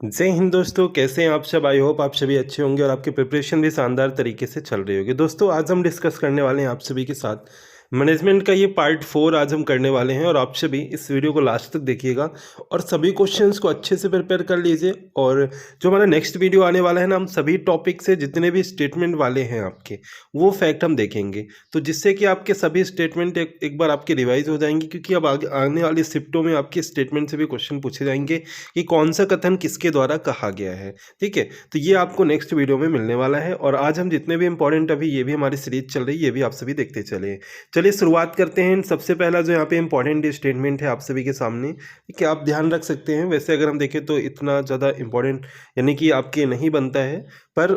जय हिंद दोस्तों, कैसे हैं आप सब। आई होप आप सभी अच्छे होंगे और आपकी प्रिपरेशन भी शानदार तरीके से चल रही होगी। दोस्तों आज हम डिस्कस करने वाले हैं आप सभी के साथ मैनेजमेंट का ये पार्ट 4 आज हम करने वाले हैं और आप सभी इस वीडियो को लास्ट तक देखिएगा और सभी क्वेश्चंस को अच्छे से प्रिपेयर कर लीजिए। और जो हमारा नेक्स्ट वीडियो आने वाला है ना, हम सभी टॉपिक से जितने भी स्टेटमेंट वाले हैं आपके वो फैक्ट हम देखेंगे, तो जिससे कि आपके सभी स्टेटमेंट एक बार आपके रिवाइज हो जाएंगे, क्योंकि अब आगे आने वाली शिफ्टों में आपके स्टेटमेंट से भी क्वेश्चन पूछे जाएंगे कि कौन सा कथन किसके द्वारा कहा गया है। ठीक है, तो ये आपको नेक्स्ट वीडियो में मिलने वाला है। और आज हम जितने भी इंपॉर्टेंट अभी ये भी हमारी सीरीज चल रही है, ये भी आप सभी देखते चले। चलिए शुरुआत करते हैं। सबसे पहला जो यहाँ पे इंपॉर्टेंट स्टेटमेंट है आप सभी के सामने, कि आप ध्यान रख सकते हैं। वैसे अगर हम देखें तो इतना ज़्यादा इंपॉर्टेंट यानी कि आपके नहीं बनता है, पर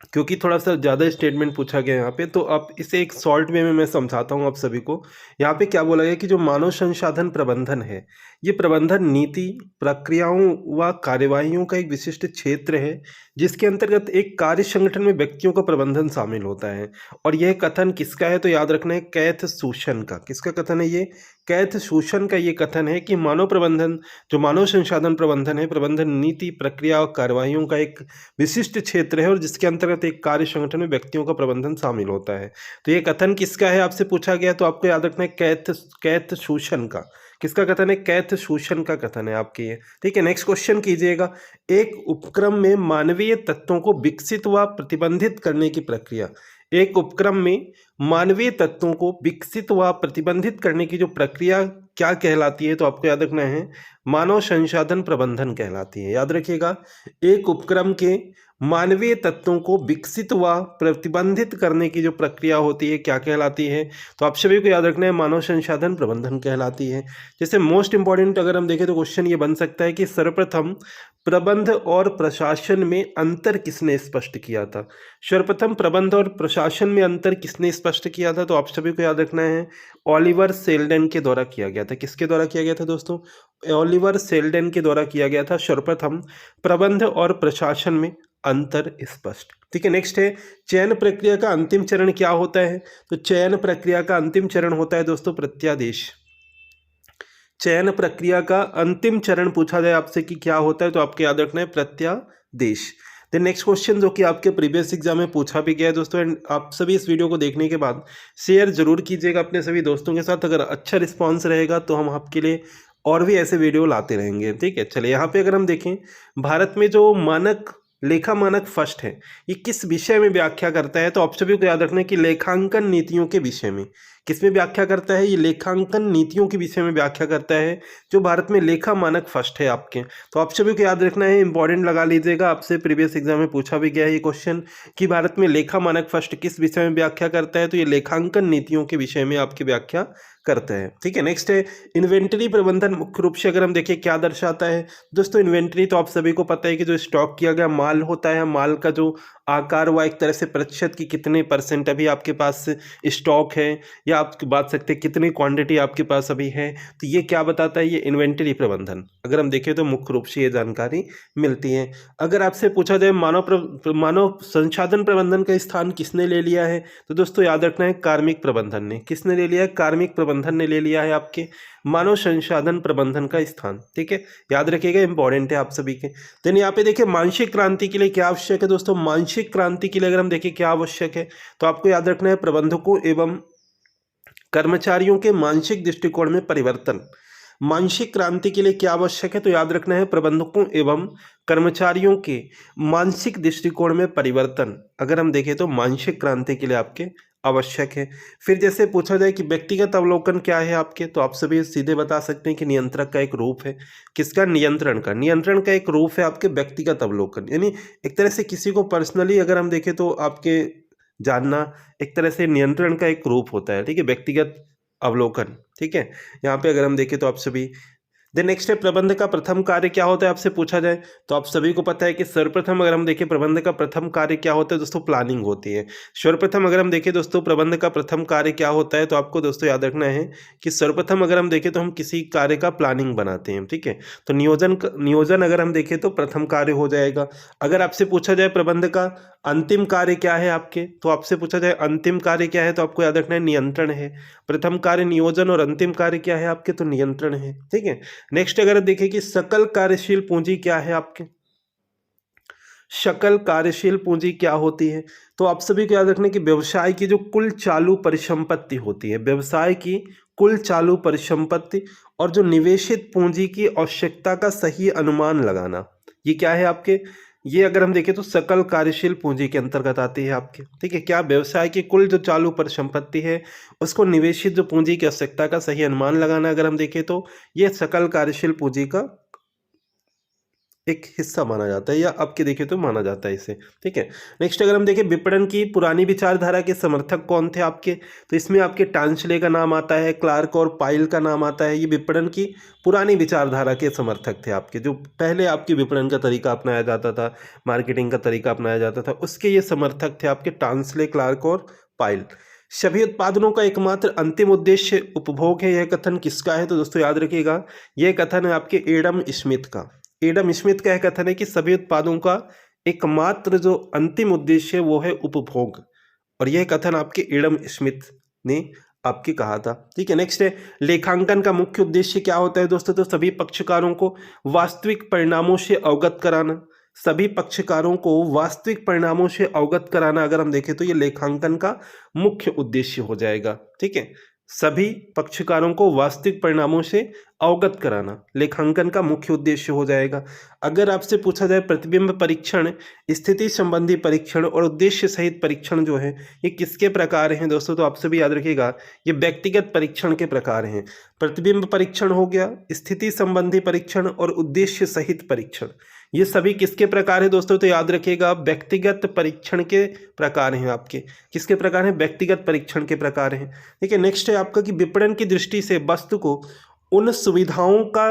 क्योंकि थोड़ा सा ज़्यादा स्टेटमेंट पूछा गया यहाँ पे, तो आप इसे एक शॉर्ट वे में मैं समझाता हूँ आप सभी को। यहाँ पे क्या बोला गया कि जो मानव संसाधन प्रबंधन है, ये प्रबंधन नीति, प्रक्रियाओं व कार्यवाहियों का एक विशिष्ट क्षेत्र है, जिसके अंतर्गत एक कार्य संगठन में व्यक्तियों का प्रबंधन शामिल होता है। और यह कथन किसका है, तो याद रखना है कैथ सूशन का। किसका कथन है ये? कैथ सूशन का ये कथन है कि मानव प्रबंधन, जो मानव संसाधन प्रबंधन है, प्रबंधन नीति, प्रक्रिया और कार्यवाहियों का एक विशिष्ट क्षेत्र है और जिसके अंतर्गत एक कार्य संगठन में व्यक्तियों का प्रबंधन शामिल होता है। तो ये कथन किसका है आपसे पूछा गया, तो आपको याद रखना है कैथ सूशन का। किसका कथन है? कैथ सूशन का कथन है आपके ये। ठीक है, नेक्स्ट क्वेश्चन कीजिएगा। एक उपक्रम में मानवीय तत्वों को विकसित व प्रतिबंधित करने की प्रक्रिया। एक उपक्रम में मानवीय तत्वों को विकसित व प्रतिबंधित करने की जो प्रक्रिया क्या कहलाती है, तो आपको याद रखना है मानव संसाधन प्रबंधन कहलाती है। याद रखिएगा, एक उपक्रम के मानवीय तत्वों को विकसित व प्रतिबंधित करने की जो प्रक्रिया होती है क्या कहलाती है, तो आप सभी को याद रखना है मानव संसाधन प्रबंधन कहलाती है। जैसे मोस्ट इंपॉर्टेंट अगर हम देखें तो क्वेश्चन ये बन सकता है कि सर्वप्रथम प्रबंध और प्रशासन में अंतर किसने स्पष्ट किया था। सर्वप्रथम प्रबंध और प्रशासन में अंतर किसने स्पष्ट किया था, तो आप सभी को याद रखना है ओलिवर सेल्डन के द्वारा किया गया था। किसके द्वारा किया गया था दोस्तों? ओलिवर सेल्डन के द्वारा किया गया था सर्वप्रथम प्रबंध और प्रशासन में अंतर स्पष्ट। ठीक है, नेक्स्ट है चयन प्रक्रिया का अंतिम चरण क्या होता है, तो चयन प्रक्रिया का अंतिम चरण होता है दोस्तों प्रत्यादेश। चयन प्रक्रिया का अंतिम चरण पूछा जाए आपसे कि क्या होता है, तो आपको याद रखना है प्रत्यादेश। देन नेक्स्ट क्वेश्चन जो कि आपके प्रीवियस एग्जाम में पूछा भी गया है दोस्तों, एंड आप सभी इस वीडियो को देखने के बाद शेयर जरूर कीजिएगा अपने सभी दोस्तों के साथ। अगर अच्छा रिस्पॉन्स रहेगा तो हम आपके लिए और भी ऐसे वीडियो लाते रहेंगे। ठीक है, चलिए यहाँ पे अगर हम देखें, भारत में जो मानक लेखा मानक फर्स्ट है, ये किस विषय में व्याख्या करता है, तो आप सभी को याद रखना है कि लेखांकन नीतियों के विषय में। किसमें व्याख्या करता है? ये लेखांकन नीतियों के विषय में व्याख्या करता है, जो भारत में लेखा मानक फर्स्ट है आपके। तो आप सभी को याद रखना है, इंपॉर्टेंट लगा लीजिएगा, आपसे प्रीवियस एग्जाम में पूछा भी गया है ये क्वेश्चन कि भारत में लेखा मानक फर्स्ट किस विषय में व्याख्या करता है, तो ये लेखांकन नीतियों के विषय में आपकी व्याख्या करता है। ठीक है, नेक्स्ट है इन्वेंटरी प्रबंधन। मुख्य रूप से अगर हम देखें क्या दर्शाता है दोस्तों, इन्वेंटरी तो आप सभी को पता है कि जो स्टॉक किया गया माल होता है, माल का जो आकार व एक तरह से प्रतिशत की कितने परसेंट अभी आपके पास स्टॉक है, या आप बात सकते हैं कितनी क्वांटिटी आपके पास अभी है, तो ये क्या बताता है? ये इन्वेंटरी प्रबंधन अगर हम देखें तो मुख्य रूप से ये जानकारी मिलती है। अगर आपसे पूछा जाए मानव संसाधन प्रबंधन का स्थान किसने ले लिया है, तो दोस्तों याद रखना है कार्मिक प्रबंधन ने। किसने ले लिया है? कार्मिक प्रबंधन ने ले लिया है आपके मानव संसाधन प्रबंधन का स्थान। ठीक है, याद रखिएगा, इंपॉर्टेंट है आप सभी के। देन यहाँ पे देखिए मानसिक क्रांति के लिए क्या आवश्यक है दोस्तों, मानसिक क्रांति के लिए अगर हम देखें क्या आवश्यक है, तो आपको याद रखना है प्रबंधकों एवं कर्मचारियों के मानसिक दृष्टिकोण में परिवर्तन। मानसिक क्रांति के लिए क्या आवश्यक है, तो याद रखना है प्रबंधकों एवं कर्मचारियों के मानसिक दृष्टिकोण में परिवर्तन। अगर हम देखें तो मानसिक क्रांति के लिए आपके आवश्यक है। फिर जैसे पूछा जाए कि व्यक्तिगत अवलोकन क्या है आपके, तो आप सभी सीधे बता सकते हैं कि नियंत्रक का एक रूप है। किसका? नियंत्रण का। नियंत्रण का एक रूप है आपके व्यक्तिगत अवलोकन, यानी एक तरह से किसी को पर्सनली अगर हम देखें तो आपके जानना एक तरह से नियंत्रण का एक रूप होता है। ठीक है, व्यक्तिगत अवलोकन। ठीक है, यहाँ पे अगर हम देखें तो आप सभी। देन नेक्स्ट है प्रबंध का प्रथम कार्य क्या होता है आपसे पूछा जाए, तो आप सभी को पता है कि सर्वप्रथम अगर हम देखें प्रबंध का प्रथम कार्य क्या होता है दोस्तों, प्लानिंग होती है। सर्वप्रथम अगर हम देखें दोस्तों प्रबंध का प्रथम कार्य क्या होता है, तो आपको दोस्तों याद रखना है कि सर्वप्रथम अगर हम देखें तो हम किसी कार्य का प्लानिंग बनाते हैं। ठीक है, तो नियोजन अगर हम देखें तो प्रथम कार्य हो जाएगा। अगर आपसे पूछा जाए प्रबंध का अंतिम कार्य क्या है आपके, तो आपसे पूछा जाए अंतिम कार्य क्या है, तो आपको याद रखना है नियंत्रण है। प्रथम कार्य नियोजन और अंतिम कार्य क्या है आपके, तो नियंत्रण है। ठीक है, नेक्स्ट अगर देखें कि सकल कार्यशील पूंजी क्या है आपके, सकल कार्यशील पूंजी क्या होती है, तो आप सभी को याद रखना कि व्यवसाय की जो कुल चालू परिसंपत्ति होती है, व्यवसाय की कुल चालू परिसंपत्ति और जो निवेशित पूंजी की आवश्यकता का सही अनुमान लगाना, ये क्या है आपके, ये अगर हम देखें तो सकल कार्यशील पूंजी के अंतर्गत आती है आपके। ठीक है, क्या व्यवसाय की कुल जो चालू परिसंपत्ति है उसको निवेशित जो पूंजी की आवश्यकता का सही अनुमान लगाना, अगर हम देखें तो ये सकल कार्यशील पूंजी का एक हिस्सा माना जाता है, या आपके देखें तो माना जाता है इसे। ठीक है, नेक्स्ट अगर हम देखें विपणन की पुरानी विचारधारा के समर्थक कौन थे आपके, तो इसमें आपके टांचले का नाम आता है, क्लार्क और पाइल का नाम आता है। ये विपणन की पुरानी विचारधारा के समर्थक थे आपके, जो पहले आपकी विपणन का तरीका अपनाया जाता था, मार्केटिंग का तरीका अपनाया जाता था, उसके ये समर्थक थे आपके टांचले, क्लार्क और पाइल। सभी उत्पादनों का एकमात्र अंतिम उद्देश्य उपभोग है, यह कथन किसका है, तो दोस्तों याद रखिएगा यह कथन है आपके एडम स्मिथ का। एडम स्मिथ का यह कथन है कि सभी उत्पादों का एकमात्र जो अंतिम उद्देश्य है वो है उपभोग, और यह कथन आपके एडम स्मिथ ने आपके कहा था। ठीक है, नेक्स्ट है लेखांकन का मुख्य उद्देश्य क्या होता है दोस्तों, तो सभी पक्षकारों को वास्तविक परिणामों से अवगत कराना, सभी पक्षकारों को वास्तविक परिणामों से अवगत कराना, अगर हम देखें तो ये लेखांकन का मुख्य उद्देश्य हो जाएगा। ठीक है, सभी पक्षकारों को वास्तविक परिणामों से अवगत कराना लेखांकन का मुख्य उद्देश्य हो जाएगा। अगर आपसे पूछा जाए प्रतिबिंब परीक्षण, स्थिति संबंधी परीक्षण और उद्देश्य सहित परीक्षण जो है ये किसके प्रकार हैं दोस्तों, तो आप सभी याद रखिएगा ये व्यक्तिगत परीक्षण के प्रकार हैं। प्रतिबिंब परीक्षण हो गया, स्थिति संबंधी परीक्षण और उद्देश्य सहित परीक्षण, ये सभी किसके प्रकार है दोस्तों, तो याद रखिएगा व्यक्तिगत परीक्षण के प्रकार हैं आपके। किसके प्रकार हैं, व्यक्तिगत परीक्षण के प्रकार हैं। ठीक है, नेक्स्ट है आपका कि विपणन की दृष्टि से वस्तु को उन सुविधाओं का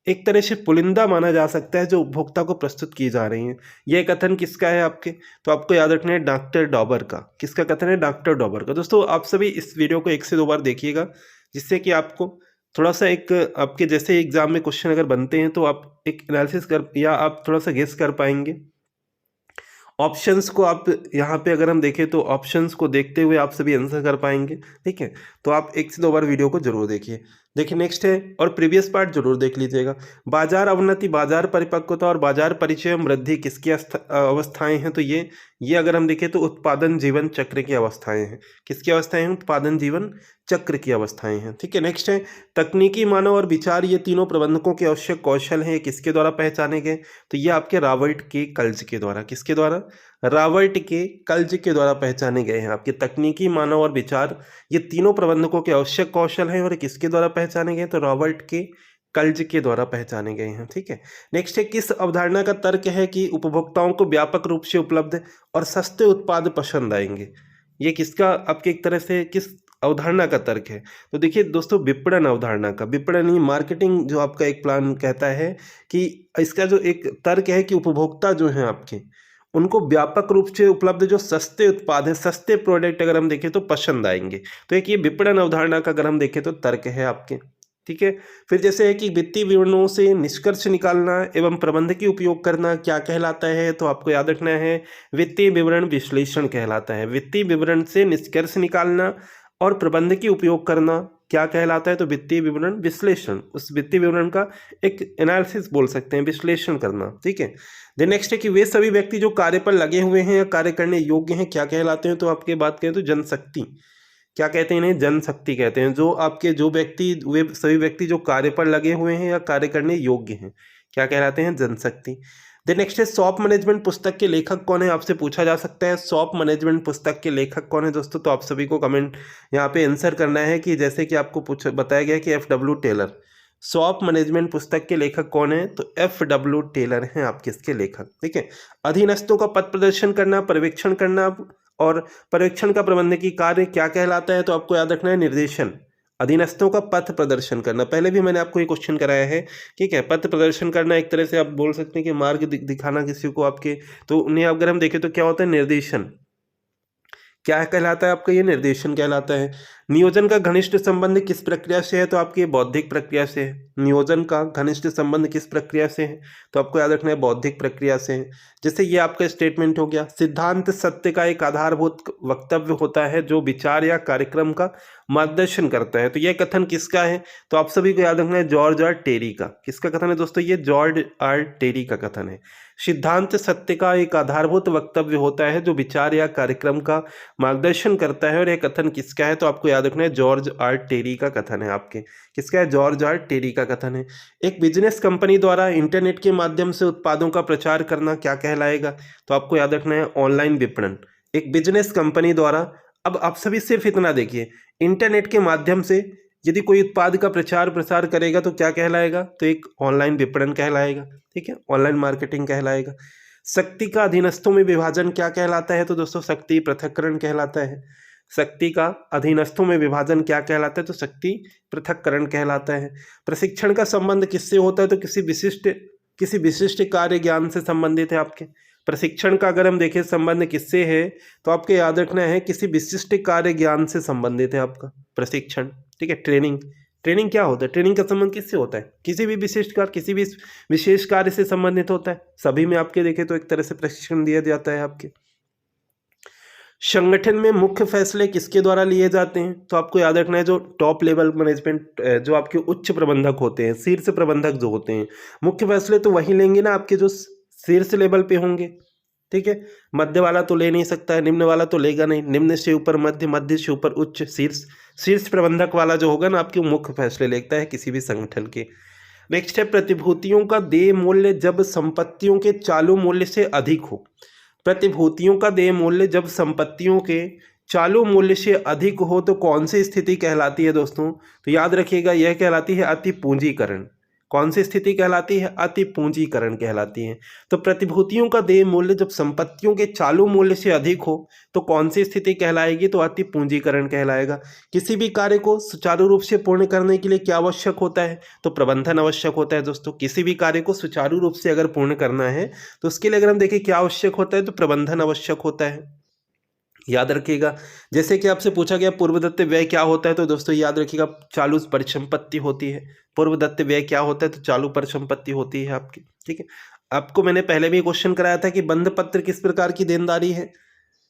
एक तरह से पुलिंदा माना जा सकता है जो उपभोक्ता को प्रस्तुत की जा रही हैं। यह कथन किसका है आपके, तो आपको याद रखना है डॉक्टर डॉबर का। किसका कथन है, डॉक्टर डॉबर का। दोस्तों आप सभी इस वीडियो को 1 से 2 बार देखिएगा, जिससे कि आपको थोड़ा सा एक आपके जैसे एग्जाम में क्वेश्चन अगर बनते हैं तो आप एक एनालिसिस कर या आप थोड़ा सा गेस कर पाएंगे। ऑप्शंस को आप यहाँ पे अगर हम देखें तो ऑप्शंस को देखते हुए आप सभी आंसर कर पाएंगे। ठीक है, तो आप 1 से 2 बार वीडियो को जरूर देखिए। देखिए नेक्स्ट है, और प्रीवियस पार्ट जरूर देख लीजिएगा। बाजार अवनति, बाजार परिपक्वता और बाजार परिचय एवं वृद्धि किसकी अवस्थाएं हैं, तो ये अगर हम देखें तो उत्पादन जीवन चक्र की अवस्थाएं हैं। किसकी अवस्थाएं हैं, उत्पादन जीवन चक्र की अवस्थाएं हैं। ठीक है, नेक्स्ट है तकनीकी, मानव और विचार, ये तीनों प्रबंधकों के आवश्यक कौशल हैं, किसके द्वारा पहचाने गए, तो ये आपके रॉबर्ट के कल्ज के द्वारा। किसके द्वारा, रॉबर्ट के कल्ज के द्वारा पहचाने गए हैं आपके तकनीकी, मानव और विचार, ये तीनों प्रबंधकों के आवश्यक कौशल हैं, और किसके द्वारा पहचाने गए, तो रॉबर्ट के कल्ज के द्वारा पहचाने गए हैं। ठीक है, नेक्स्ट है किस अवधारणा का तर्क है कि उपभोक्ताओं को व्यापक रूप से उपलब्ध और सस्ते उत्पाद पसंद आएंगे। ये किसका आपके एक तरह से किस अवधारणा का तर्क है, तो देखिए दोस्तों विपणन अवधारणा का। विपणन ही मार्केटिंग जो आपका एक प्लान कहता है कि इसका जो एक तर्क है कि उपभोक्ता जो है आपके उनको व्यापक रूप से उपलब्ध जो सस्ते उत्पाद हैं, सस्ते प्रोडक्ट अगर हम देखें तो पसंद आएंगे। तो एक ये विपणन अवधारणा का अगर हम देखें तो तर्क है आपके। ठीक है, फिर जैसे है कि वित्तीय विवरणों से निष्कर्ष निकालना एवं प्रबंधकीय उपयोग करना क्या कहलाता है, तो आपको याद रखना है वित्तीय विवरण विश्लेषण कहलाता है। वित्तीय विवरण से निष्कर्ष निकालना और प्रबंधकीय उपयोग करना क्या कहलाता है, तो वित्तीय विवरण विश्लेषण, उस वित्तीय विवरण का एक एनालिसिस बोल सकते हैं, विश्लेषण करना। ठीक है, देन नेक्स्ट है कि वे सभी व्यक्ति जो कार्य पर लगे हुए हैं या कार्य करने योग्य हैं क्या कहलाते हैं, तो आपके बात करें तो जनशक्ति। क्या कहते हैं इन्हें, जनशक्ति कहते हैं। जो आपके जो व्यक्ति, वे सभी व्यक्ति जो कार्य पर लगे हुए हैं या कार्य करने योग्य हैं क्या कहलाते हैं, जनशक्ति। देन नेक्स्ट है शॉप मैनेजमेंट पुस्तक के लेखक कौन है, आपसे पूछा जा सकता है शॉप मैनेजमेंट पुस्तक के लेखक कौन है दोस्तों, तो आप सभी को कमेंट यहाँ पे आंसर करना है कि जैसे कि आपको बताया गया कि FW टेलर। शॉप मैनेजमेंट पुस्तक के लेखक कौन है, तो FW टेलर हैं आपके इसके लेखक। ठीक है, अधीनस्थों का पथ प्रदर्शन करना, पर्यवेक्षण करना और पर्यवेक्षण का प्रबंधकीय कार्य क्या कहलाता है, तो आपको याद रखना है निर्देशन। अधीनस्थों का पथ प्रदर्शन करना, पहले भी मैंने आपको ये क्वेश्चन कराया है। ठीक है, पथ प्रदर्शन करना एक तरह से आप बोल सकते हैं कि मार्ग दिखाना किसी को आपके, तो उन्हें अगर हम देखें तो क्या होता है, निर्देशन क्या कहलाता है आपका, ये निर्देशन कहलाता है। नियोजन का घनिष्ठ संबंध किस प्रक्रिया से है, तो आपकी बौद्धिक प्रक्रिया से है। नियोजन का घनिष्ठ संबंध किस प्रक्रिया से है, तो आपको याद रखना है बौद्धिक प्रक्रिया से है। जैसे ये आपका स्टेटमेंट हो गया, सिद्धांत सत्य का एक आधारभूत वक्तव्य होता है जो विचार या कार्यक्रम का मार्गदर्शन करता है। तो यह कथन किसका है, तो आप सभी को याद रखना है जॉर्ज आर टेरी का। किसका कथन है दोस्तों, ये जॉर्ज आर टेरी का कथन है। सिद्धांत सत्य का एक आधारभूत वक्तव्य होता है जो विचार या कार्यक्रम का मार्गदर्शन करता है, और यह कथन किसका है, तो आपको याद रखना है जॉर्ज आर टेरी का कथन है। आपके किसका है, जॉर्ज आर टेरी का कथन है। एक बिजनेस कंपनी द्वारा इंटरनेट के माध्यम से उत्पादों का प्रचार करना क्या कहलाएगा, तो आपको याद रखना है ऑनलाइन विपणन। एक बिजनेस कंपनी द्वारा, अब आप सभी सिर्फ इतना देखिए, इंटरनेट के माध्यम से यदि कोई उत्पाद का प्रचार प्रसार करेगा तो क्या कहलाएगा, तो एक ऑनलाइन विपणन कहलाएगा। ठीक है, ऑनलाइन मार्केटिंग कहलाएगा। शक्ति का अधीनस्थों में विभाजन क्या कहलाता है, तो दोस्तों शक्ति पृथक्करण कहलाता है। शक्ति का अधीनस्थों में विभाजन क्या कहलाता है, तो शक्ति पृथक्करण कहलाता है। प्रशिक्षण का संबंध किससे होता है, तो किसी विशिष्ट कार्य ज्ञान से संबंधित है। आपके प्रशिक्षण का अगर हम देखें संबंध किससे है, तो आपको याद रखना है किसी विशिष्ट कार्य ज्ञान से संबंधित है आपका प्रशिक्षण। ठीक है, ट्रेनिंग क्या होता है, ट्रेनिंग का संबंध किससे होता है, किसी भी विशिष्ट कार्य, किसी भी विशेष कार्य से संबंधित होता है। सभी में आपके देखें तो एक तरह से प्रशिक्षण दिया जाता है। आपके संगठन में मुख्य फैसले किसके द्वारा लिए जाते हैं, तो आपको याद रखना है जो टॉप लेवल मैनेजमेंट, जो आपके उच्च प्रबंधक होते हैं, शीर्ष प्रबंधक जो होते हैं, मुख्य फैसले तो वही लेंगे ना आपके जो शीर्ष लेवल पे होंगे। ठीक है, मध्य वाला तो ले नहीं सकता है, निम्न वाला तो लेगा नहीं, निम्न से ऊपर मध्य, मध्य से ऊपर उच्च, शीर्ष प्रबंधक वाला जो होगा ना आपके मुख्य फैसले लेता है किसी भी संगठन के। नेक्स्ट है प्रतिभूतियों का देय मूल्य जब संपत्तियों के चालू मूल्य से अधिक हो। प्रतिभूतियों का देय मूल्य जब संपत्तियों के चालू मूल्य से अधिक हो तो कौन सी स्थिति कहलाती है दोस्तों, तो याद रखिएगा यह कहलाती है अति पूंजीकरण। कौन सी स्थिति कहलाती है, अति पूंजीकरण कहलाती है। तो प्रतिभूतियों का देय मूल्य जब संपत्तियों के चालू मूल्य से अधिक हो तो कौन सी स्थिति कहलाएगी, तो अति पूंजीकरण कहलाएगा। किसी भी कार्य को सुचारू रूप से पूर्ण करने के लिए क्या आवश्यक होता है, तो प्रबंधन आवश्यक होता है दोस्तों। किसी भी कार्य को सुचारू रूप से अगर पूर्ण करना है तो उसके लिए अगर हम देखें क्या आवश्यक होता है, तो प्रबंधन आवश्यक होता है। याद रखिएगा, जैसे कि आपसे पूछा गया पूर्वदत्त व्यय क्या होता है, तो दोस्तों याद रखिएगा चालू परिसंपत्ति होती है। पूर्वदत्त व्यय क्या होता है, तो चालू परिसंपत्ति होती है आपकी। ठीक है, आपको मैंने पहले भी क्वेश्चन कराया था कि बंध पत्र किस प्रकार की देनदारी है,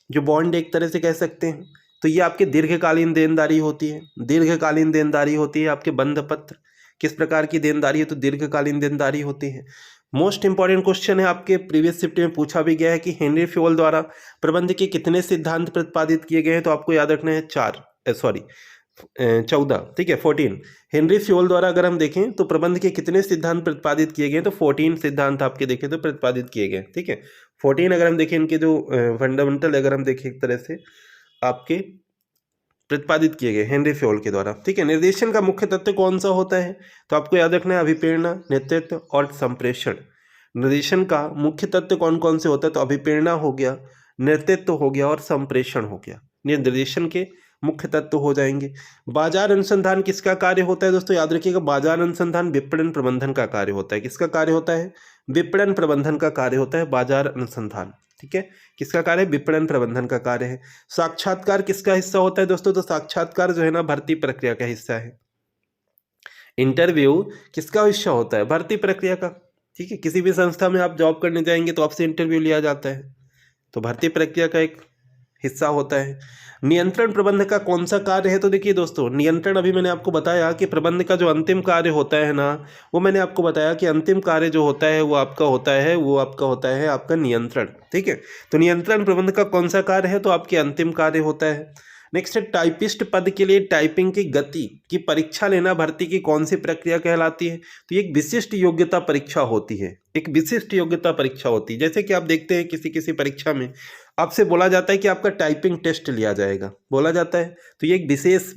जो बॉन्ड एक तरह से कह सकते हैं, तो ये आपके दीर्घकालीन देनदारी होती है। दीर्घकालीन देनदारी होती है आपके बंध पत्र। किस प्रकार की देनदारी है, तो दीर्घकालीन देनदारी होती है। मोस्ट इंपॉर्टेंट क्वेश्चन है, आपके प्रीवियस शिफ्ट में पूछा भी गया है कि हेनरी फ्योल द्वारा प्रबंध के कितने सिद्धांत प्रतिपादित किए गए हैं, तो आपको याद रखना है 14। ठीक है, 14। हेनरी फ्योल द्वारा अगर हम देखें तो प्रबंध के कितने सिद्धांत प्रतिपादित किए गए, तो 14 सिद्धांत आपके देखें तो प्रतिपादित किए गए। ठीक है, 14 अगर हम देखें इनके जो फंडामेंटल अगर हम देखें एक तरह से आपके प्रतिपादित किए गए हेनरी फ्योल के द्वारा। ठीक है, निर्देशन का मुख्य तत्व कौन सा होता है, तो आपको याद रखना है अभिप्रेरणा, नेतृत्व और संप्रेषण। निर्देशन का मुख्य तत्व कौन कौन से होता है, तो अभिप्रेरणा हो गया, नेतृत्व हो गया और संप्रेषण हो गया। ये निर्देशन के मुख्य तत्व हो जाएंगे। बाजार अनुसंधान किसका कार्य होता है दोस्तों, याद रखिएगा बाजार अनुसंधान विपणन प्रबंधन का कार्य होता है। किसका कार्य होता है, विपणन प्रबंधन का कार्य होता है बाजार अनुसंधान। ठीक है, किसका कार्य है, विपणन प्रबंधन का कार्य है। साक्षात्कार किसका हिस्सा होता है दोस्तों, तो साक्षात्कार जो है ना भर्ती प्रक्रिया का हिस्सा है। इंटरव्यू किसका हिस्सा होता है, भर्ती प्रक्रिया का। ठीक है, किसी भी संस्था में आप जॉब करने जाएंगे तो आपसे इंटरव्यू लिया जाता है, तो भर्ती प्रक्रिया का एक हिस्सा होता है। नियंत्रण प्रबंध का कौन सा कार्य है, तो देखिए दोस्तों नियंत्रण अभी मैंने आपको बताया कि प्रबंध का जो अंतिम कार्य होता है ना, वो मैंने आपको बताया कि अंतिम कार्य जो होता है वो आपका होता है आपका नियंत्रण। ठीक है, तो नियंत्रण प्रबंध का कौन सा कार्य है, तो आपके अंतिम कार्य होता है। नेक्स्ट है टाइपिस्ट पद के लिए टाइपिंग की गति की परीक्षा लेना भर्ती की कौन सी प्रक्रिया कहलाती है, तो ये एक विशिष्ट योग्यता परीक्षा होती है। एक विशिष्ट योग्यता परीक्षा होती है, जैसे कि आप देखते हैं किसी किसी परीक्षा में आपसे बोला जाता है कि आपका टाइपिंग टेस्ट लिया जाएगा, बोला जाता है, तो ये एक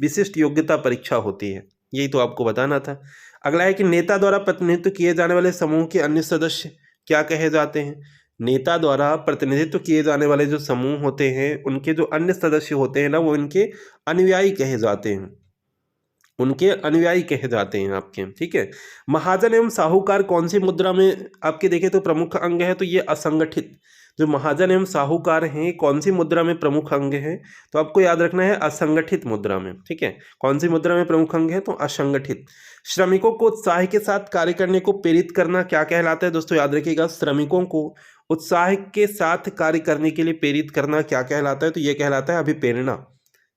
विशिष्ट योग्यता परीक्षा होती है। यही तो आपको बताना था। अगला है कि नेता द्वारा प्रतिनिधित्व किए जाने वाले समूह के अन्य सदस्य क्या कहे जाते हैं। नेता द्वारा प्रतिनिधित्व किए जाने वाले जो समूह होते हैं उनके जो अन्य सदस्य होते हैं ना, वो इनके अनुयायी कहे जाते हैं। उनके अनुयायी कहे जाते हैं आपके, ठीक है। महाजन एवं साहूकार कौन सी मुद्रा में आपके देखें तो प्रमुख अंग है, तो ये असंगठित। जो महाजन एवं साहूकार हैं कौन सी मुद्रा में प्रमुख अंग है, तो आपको याद रखना है असंगठित मुद्रा में, ठीक है। कौन सी मुद्रा में प्रमुख अंग है, तो असंगठित। श्रमिकों को उत्साह के साथ कार्य करने को प्रेरित करना क्या कहलाता है दोस्तों, याद रखिएगा, श्रमिकों को उत्साह के साथ कार्य करने के लिए प्रेरित करना क्या कहलाता है, तो यह कहलाता है अभिप्रेरणा।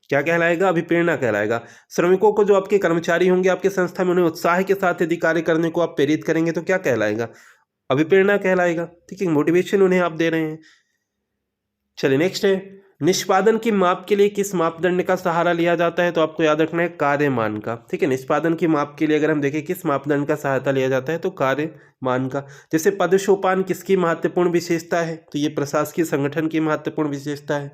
क्या कहलाएगा, अभिप्रेरणा कहलाएगा। श्रमिकों को, जो आपके कर्मचारी होंगे आपके संस्था में, उन्हें उत्साह के साथ यदि कार्य करने को आप प्रेरित करेंगे तो क्या कहलाएगा, अभिप्रेरणा कहलाएगा, ठीक है। मोटिवेशन उन्हें आप दे रहे हैं। चलिए नेक्स्ट है, निष्पादन की माप के लिए किस मापदंड का सहारा लिया जाता है, तो आपको याद रखना है कार्यमान का, ठीक है। निष्पादन की माप के लिए अगर हम देखें किस मापदंड का सहायता लिया जाता है, तो कार्यमान का। जैसे पदसोपान किसकी महत्वपूर्ण विशेषता है, तो ये प्रशासकीय संगठन की महत्वपूर्ण विशेषता है।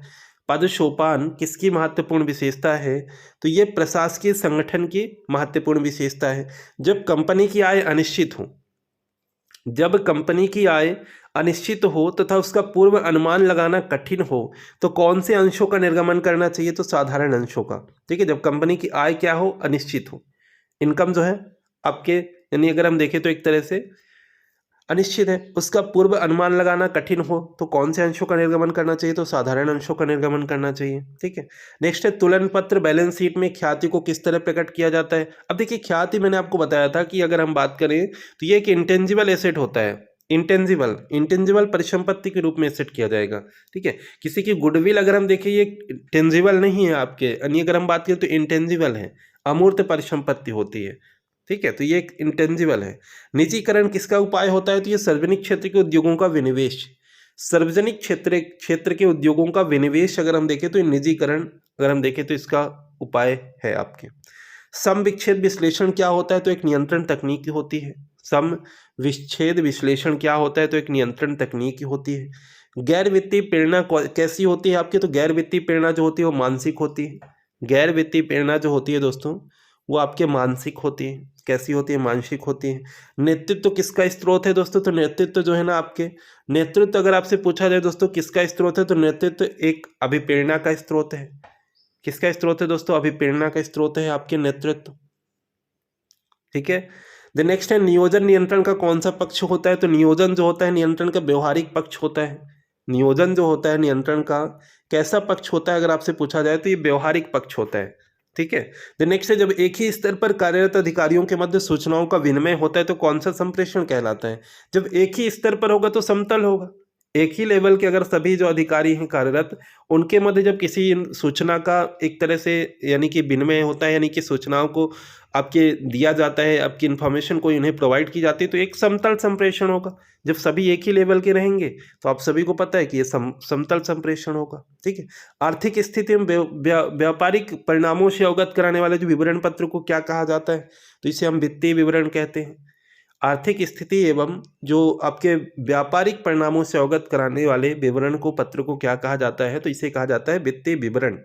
पदसोपान किसकी महत्वपूर्ण विशेषता है, तो ये प्रशासकीय संगठन की महत्वपूर्ण विशेषता है। जब कंपनी की आय अनिश्चित हो, जब कंपनी की आय अनिश्चित हो तथा उसका पूर्व अनुमान लगाना कठिन हो, तो कौन से अंशों का निर्गमन करना चाहिए, तो साधारण अंशों का, ठीक है। जब कंपनी की आय क्या हो, अनिश्चित हो, इनकम जो है आपके, यानी अगर हम देखें तो एक तरह से अनिश्चित है, उसका पूर्व अनुमान लगाना कठिन हो, तो कौन से अंशों का निर्गमन करना चाहिए, तो साधारण अंशों का निर्गमन करना चाहिए, ठीक है। नेक्स्ट है, तुलन पत्र बैलेंस शीट में ख्याति को किस तरह प्रकट किया जाता है। अब देखिए ख्याति मैंने आपको बताया था कि अगर हम बात करें तो ये एक इंटेंजिबल एसेट होता है, इंटेंजिबल परिसंपत्ति के रूप में एसेट किया जाएगा, ठीक है। किसी की गुडविल अगर हम देखें ये टेंजिबल नहीं है आपके, यानी अगर हम बात करें तो इंटेंजिबल है, अमूर्त परिसंपत्ति होती है, ठीक है। तो ये एक इंटेंजिबल है। निजीकरण किसका उपाय होता है, तो ये सार्वजनिक क्षेत्र के उद्योगों का विनिवेश, सार्वजनिक क्षेत्र के उद्योगों का विनिवेश अगर हम देखें तो ये निजीकरण अगर हम देखें तो इसका उपाय है आपके। सम विच्छेद विश्लेषण क्या होता है, तो एक नियंत्रण तकनीक होती है। सम विच्छेद विश्लेषण क्या होता है, तो एक नियंत्रण तकनीक होती है। गैर वित्तीय प्रेरणा कैसी होती है आपकी, तो गैर वित्तीय प्रेरणा जो होती है वो मानसिक होती है। गैर वित्तीय प्रेरणा जो होती है दोस्तों वो आपके मानसिक होती है। कैसी होती है, मानसिक होती है। नेतृत्व किसका स्रोत है दोस्तों, तो नेतृत्व जो है ना आपके, नेतृत्व अगर आपसे पूछा जाए दोस्तों किसका स्रोत है, तो नेतृत्व एक अभिप्रेरणा का स्रोत है। किसका स्रोत है दोस्तों, अभिप्रेरणा का स्रोत है आपके नेतृत्व, ठीक है। द नेक्स्ट है, नियोजन नियंत्रण का कौन सा पक्ष होता है, तो नियोजन जो होता है नियंत्रण का व्यवहारिक पक्ष होता है। नियोजन जो होता है नियंत्रण का कैसा पक्ष होता है, अगर आपसे पूछा जाए तो ये व्यवहारिक पक्ष होता है, ठीक है। द नेक्स्ट है, जब एक ही स्तर पर कार्यरत अधिकारियों के मध्य सूचनाओं का विनिमय होता है तो कौन सा संप्रेषण कहलाता है। जब एक ही स्तर पर होगा तो समतल होगा। एक ही लेवल के अगर सभी जो अधिकारी हैं कार्यरत, उनके मध्य जब किसी सूचना का एक तरह से यानी कि विनिमय होता है, यानी कि सूचनाओं को आपके दिया जाता है, आपकी इन्फॉर्मेशन को इन्हें प्रोवाइड की जाती है, तो एक समतल संप्रेषण होगा। जब सभी एक ही लेवल के रहेंगे तो आप सभी को पता है कि ये समतल संप्रेषण होगा, ठीक है। आर्थिक स्थिति में व्यापारिक परिणामों से अवगत कराने वाले जो विवरण पत्र को क्या कहा जाता है, तो इसे हम वित्तीय विवरण कहते हैं। आर्थिक स्थिति एवं जो आपके व्यापारिक परिणामों से अवगत कराने वाले विवरण को पत्र को क्या कहा जाता है, तो इसे कहा जाता है वित्तीय विवरण,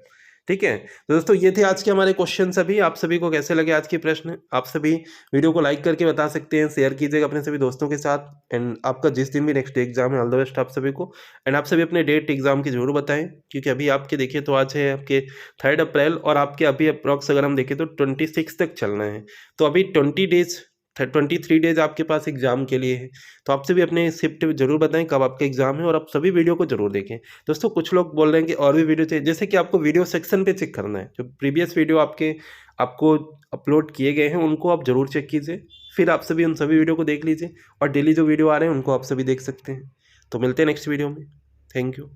ठीक है। तो दोस्तों ये थे आज के हमारे क्वेश्चन सभी। आप सभी को कैसे लगे आज के प्रश्न, आप सभी वीडियो को लाइक करके बता सकते हैं, शेयर कीजिएगा अपने सभी दोस्तों के साथ। एंड आपका जिस दिन भी नेक्स्ट एग्जाम है, ऑल द बेस्ट आप सभी को। एंड आप सभी अपने डेट एग्जाम की जरूर बताएं, क्योंकि अभी आपके देखिए तो आज है आपके 3 अप्रैल और आपके अभी अप्रॉक्स अगर हम देखें तो 26 तक चलना है। तो अभी 23 डेज आपके पास एग्जाम के लिए है। तो आपसे भी अपने शिफ्ट जरूर बताएं कब आपका एग्जाम है, और आप सभी वीडियो को जरूर देखें। दोस्तों कुछ लोग बोल रहे हैं कि और भी वीडियो चाहिए, जैसे कि आपको वीडियो सेक्शन पे चेक करना है, जो प्रीवियस वीडियो आपको अपलोड किए गए हैं उनको आप जरूर चेक कीजिए, फिर आप सभी उन सभी वीडियो को देख लीजिए, और डेली जो वीडियो आ रहे हैं उनको आप सभी देख सकते हैं। तो मिलते हैं नेक्स्ट वीडियो में। Thank you.